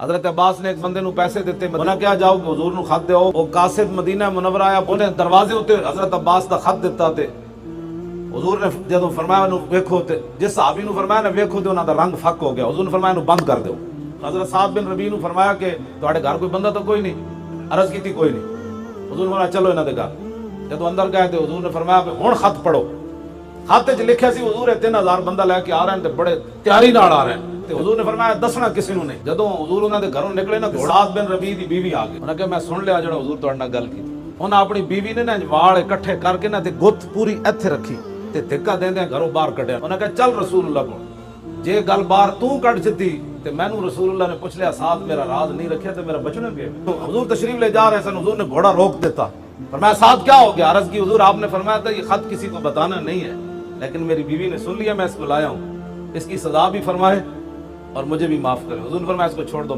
حضرت عباس نے ایک بندے نو پیسے دیتے، انہاں کیا جاؤ کہ حضور نو خط دیو، او قاصد مدینہ منورہ آیا، انہیں دروازے تے حضرت عباس دا خط دیتا تے حضور نے جدوں فرمایا انہوں ویکھو تے جس صحابی نو فرمایا نا ویکھو تے انہاں دا رنگ فک ہو گیا، حضور نے فرمایا انہوں بند کر دیو۔ حضرت سعد بن ربیع نو فرمایا کہ تواڈے گھر کوئی بندہ تو کوئی نہیں، عرض کیتی کوئی نہیں، حضور نے فرمایا چلو انہاں دے گھر، جدوں اندر گئے تے حضور نے فرمایا کہ ہن خط پڑھو۔ خط وچ لکھیا سی حضور 3000 بندہ لے کے آ رہے ہیں تے بڑے تیاری نال آ رہے ہیں، تے حضور نے فرمایا دسنا کسی نو نہیں۔ جدوں حضور انہاں دے گھروں نکلے نا سعد بن ربیع دی بیوی آ گئی، انہاں کہ میں سن لیا جڑا حضور تہاڈے نال گل کیتی۔ انہاں اپنی بیوی نے نا وال اکٹھے کر کے نا تے گت پوری ایتھے رکھی تے دھکا دیندے گھروں باہر کڈیا۔ انہاں کہ چل رسول اللہ کول، جے گل باہر تو کڈ جتی تے مینوں رسول اللہ نے پوچھ لیا ساتھ میرا راز نہیں رکھیا تے میرا بچنا پیا۔ حضور تشریف لے جا رہے سن، حضور نے گھوڑا روک دیتا، فرمایا ساتھ کیا ہو گیا؟ عرض کی حضور آپ نے فرمایا تھا یہ خط کسی کو بتانا نہیں ہے، لیکن میری بیوی نے سن لیا، میں اس کو لایا ہوں، اس کی سزا بھی فرمائے اور مجھے بھی معاف کرے۔ حضور نے فرمایا اس کو چھوڑ دو۔